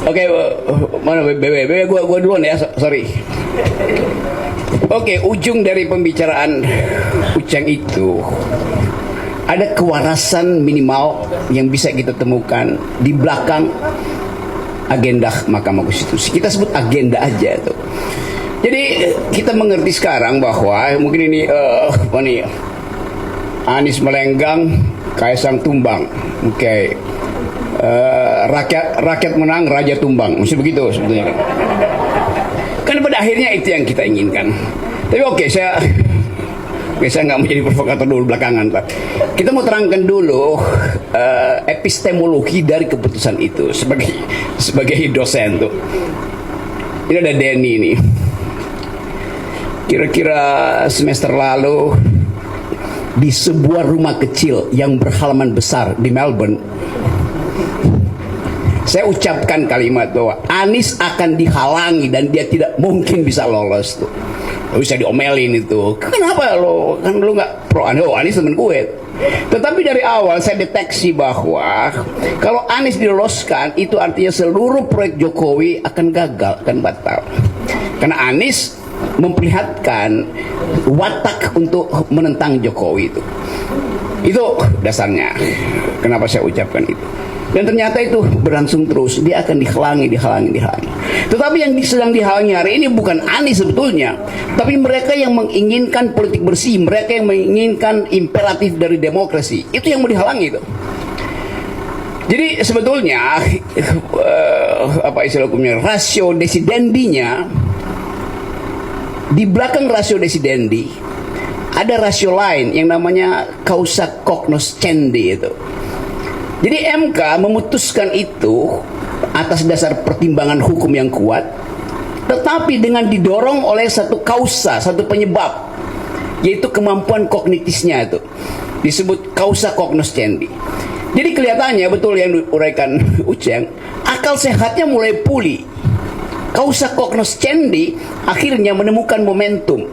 Oke, mana BB gua duluan ya, sorry. Oke, ujung dari pembicaraan Uceng itu ada kewarasan minimal yang bisa kita temukan di belakang agenda Mahkamah Konstitusi. Kita sebut agenda aja tuh. Jadi kita mengerti sekarang bahwa mungkin ini Anies melenggang, Kaisang tumbang. Oke. Rakyat menang, raja tumbang. Mesti begitu sebetulnya. Kan pada akhirnya itu yang kita inginkan. Tapi oke, saya nggak menjadi provokator dulu belakangan, Pak. Kita mau terangkan dulu epistemologi dari keputusan itu sebagai dosen tuh. Ini ada Denny nih. Kira-kira semester lalu di sebuah rumah kecil yang berhalaman besar di Melbourne, saya ucapkan kalimat bahwa Anies akan dihalangi dan dia tidak mungkin bisa lolos tuh. Bisa diomelin itu. Kenapa lo? Kan lo nggak pro Anies? Oh, Anies temen gue. Tetapi dari awal saya deteksi bahwa kalau Anies diloloskan itu artinya seluruh proyek Jokowi akan gagal, akan batal. Karena Anies memperlihatkan watak untuk menentang Jokowi itu. Itu dasarnya. Kenapa saya ucapkan itu? Dan ternyata itu berlangsung terus. Dia akan dihalangi. Tetapi yang sedang dihalangi hari ini bukan Anies sebetulnya, tapi mereka yang menginginkan politik bersih, mereka yang menginginkan imperatif dari demokrasi. Itu yang mau dihalangi itu. Jadi sebetulnya apa istilah hukumnya, rasio desidendinya, di belakang rasio desidendi ada rasio lain yang namanya causa cognoscendi itu. Jadi MK memutuskan itu atas dasar pertimbangan hukum yang kuat, tetapi dengan didorong oleh satu kausa, satu penyebab, yaitu kemampuan kognitifnya itu disebut causa cognoscendi. Jadi kelihatannya betul yang diuraikan Uceng, akal sehatnya mulai pulih. Causa cognoscendi akhirnya menemukan momentum.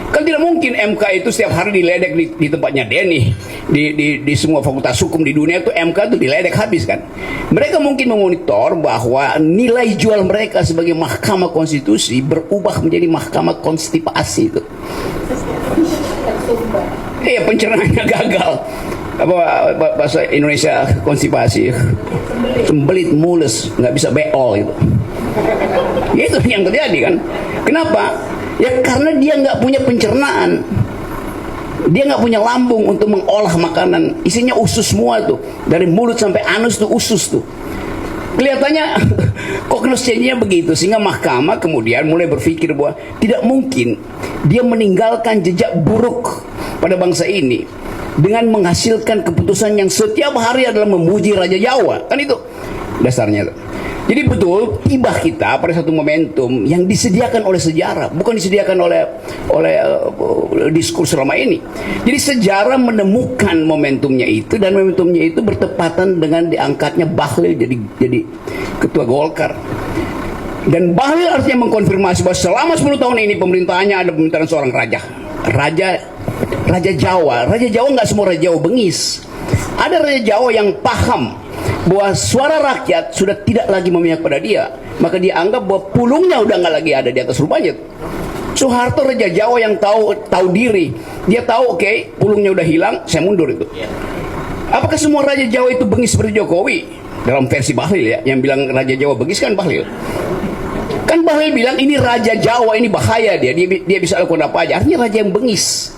Kan tidak mungkin MK itu setiap hari diledek di tempatnya Denny, di semua fakultas hukum di dunia itu MK itu diledek habis kan. Mereka mungkin memonitor bahwa nilai jual mereka sebagai mahkamah konstitusi berubah menjadi mahkamah konstipasi itu. Iya, pencernaannya gagal. Apa bahasa Indonesia konstipasi? Sembelit, mules, nggak bisa beol itu. Itu yang terjadi kan. Kenapa? Ya karena dia nggak punya pencernaan, dia nggak punya lambung untuk mengolah makanan. Isinya usus semua tuh, dari mulut sampai anus tuh usus tuh. Kelihatannya kognoscensinya begitu, sehingga mahkamah kemudian mulai berpikir bahwa tidak mungkin dia meninggalkan jejak buruk pada bangsa ini dengan menghasilkan keputusan yang setiap hari adalah memuji Raja Jawa. Kan itu dasarnya tuh. Jadi betul tiba kita pada satu momentum yang disediakan oleh sejarah, bukan disediakan oleh diskurs selama ini. Jadi sejarah menemukan momentumnya itu, dan momentumnya itu bertepatan dengan diangkatnya Bahlil jadi ketua Golkar. Dan Bahlil artinya mengkonfirmasi bahwa selama 10 tahun ini pemerintahannya ada pemerintahan seorang Raja Jawa. Raja Jawa nggak semua Raja Jawa bengis. Ada Raja Jawa yang paham bahwa suara rakyat sudah tidak lagi memihak pada dia, maka dia anggap bahwa pulungnya udah nggak lagi ada di atas rupanya. Soeharto Raja Jawa yang tahu diri, dia tahu oke, pulungnya udah hilang, saya mundur itu. Apakah semua Raja Jawa itu bengis seperti Jokowi? Dalam versi Bahlil ya, yang bilang Raja Jawa bengis kan Bahlil. Kan Bahlil bilang ini Raja Jawa, ini bahaya dia bisa lakukan apa aja. Artinya raja yang bengis.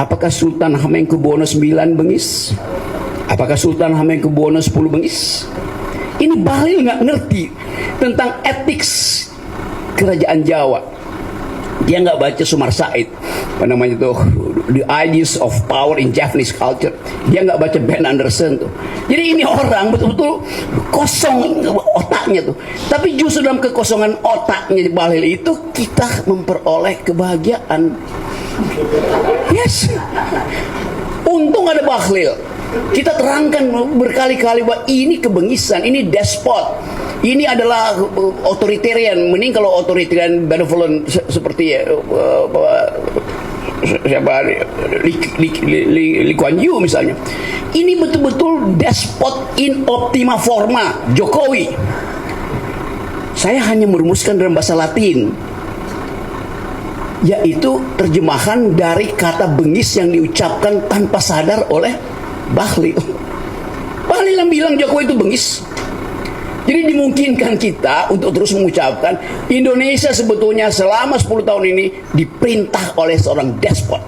Apakah Sultan Hamengkubuwono IX bengis? Apakah Sultan Hamengkubuwono X bengis? Ini Bahlil nggak ngerti tentang etik kerajaan Jawa. Dia nggak baca Sumar Said, apa namanya tuh, The Ideas of Power in Japanese Culture. Dia nggak baca Ben Anderson tuh. Jadi ini orang betul-betul kosong otaknya tuh. Tapi justru dalam kekosongan otaknya Bahlil itu kita memperoleh kebahagiaan. Yes. Untung ada Bahlil. Kita terangkan berkali-kali bahwa ini kebengisan, ini despot, ini adalah otoritarian. Mending kalau otoritarian benevolent seperti siapa, Lee Kuan Yew misalnya. Ini betul-betul despot in optima forma Jokowi. Saya hanya merumuskan dalam bahasa Latin, yaitu terjemahan dari kata bengis yang diucapkan tanpa sadar oleh Bahlil. Bahlil yang bilang Jokowi itu bengis. Jadi dimungkinkan kita untuk terus mengucapkan Indonesia sebetulnya selama 10 tahun ini diperintah oleh seorang despot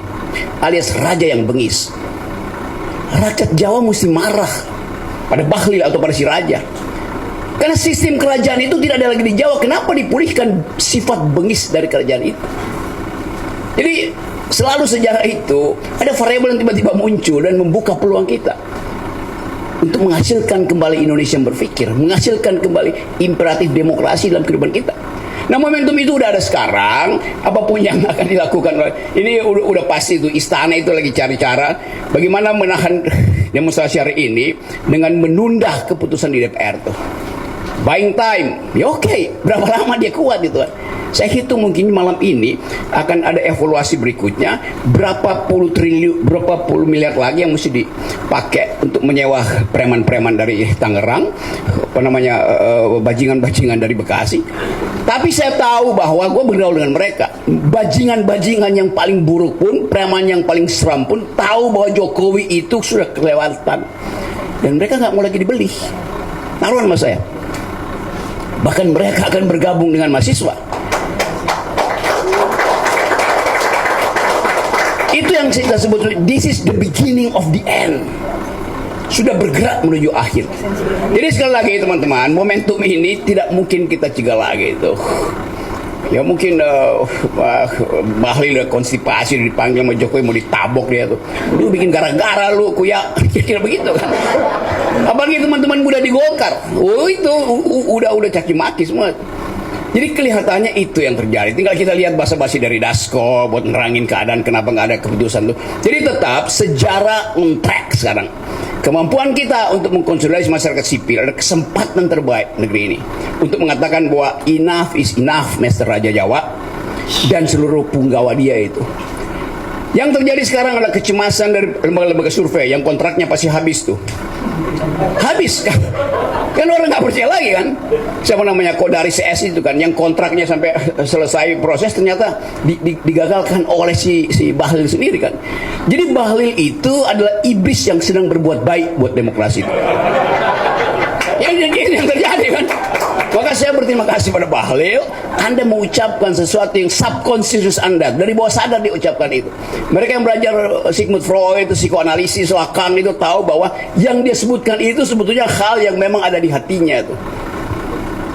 alias raja yang bengis. Rakyat Jawa mesti marah pada Bahlil atau pada si raja, karena sistem kerajaan itu tidak ada lagi di Jawa. Kenapa dipulihkan sifat bengis dari kerajaan itu? Jadi selalu sejarah itu ada variabel yang tiba-tiba muncul dan membuka peluang kita untuk menghasilkan kembali Indonesia yang berpikir, menghasilkan kembali imperatif demokrasi dalam kehidupan kita. Nah, momentum itu udah ada sekarang. Apapun yang akan dilakukan, ini udah pasti itu. Istana itu lagi cari cara bagaimana menahan demonstrasi hari ini dengan menunda keputusan di DPR tuh. Buying time, ya oke. Berapa lama dia kuat itu kan? Saya hitung mungkin malam ini akan ada evaluasi berikutnya, berapa puluh miliar lagi yang mesti dipakai untuk menyewa preman-preman dari Tangerang, bajingan-bajingan dari Bekasi. Tapi saya tahu bahwa gue bergaul dengan mereka, bajingan-bajingan yang paling buruk pun, preman yang paling seram pun tahu bahwa Jokowi itu sudah kelewatan, dan mereka nggak mau lagi dibeli. Taruhan sama saya. Bahkan mereka akan bergabung dengan mahasiswa. Itu yang kita sebut, this is the beginning of the end. Sudah bergerak menuju akhir. Jadi sekali lagi teman-teman, momentum ini tidak mungkin kita cegah lagi itu. Ya mungkin Bahlil konstipasi dipanggil sama Jokowi mau ditabok dia tuh. Lu bikin gara-gara lu kuya, kira-kira begitu kan. Apalagi teman-teman muda di Golkar. Oh itu udah caci maki semua. Jadi kelihatannya itu yang terjadi. Tinggal kita lihat basa-basi dari Dasko buat nerangin keadaan kenapa nggak ada keputusan tuh. Jadi tetap sejarah on track sekarang. Kemampuan kita untuk mengkonsolidasi masyarakat sipil adalah kesempatan terbaik negeri ini untuk mengatakan bahwa enough is enough, Master Raja Jawa dan seluruh punggawa dia itu. Yang terjadi sekarang adalah kecemasan dari lembaga-lembaga survei yang kontraknya pasti habis tuh. Habis kan orang nggak percaya lagi kan. Siapa namanya Kodari CS itu kan yang kontraknya sampai selesai proses ternyata digagalkan oleh si Bahlil sendiri kan. Jadi Bahlil itu adalah iblis yang sedang berbuat baik buat demokrasi itu. Yang terjadi kan. Maka saya berterima kasih pada Bahlil. Anda mengucapkan sesuatu yang subconscious Anda, dari bawah sadar diucapkan itu. Mereka yang belajar Sigmund Freud, psikoanalisis, Lacan itu tahu bahwa yang dia sebutkan itu sebetulnya hal yang memang ada di hatinya itu.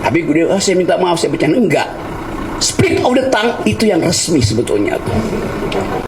Tapi saya minta maaf, saya bercanda. Enggak. Split of the tongue itu yang resmi sebetulnya.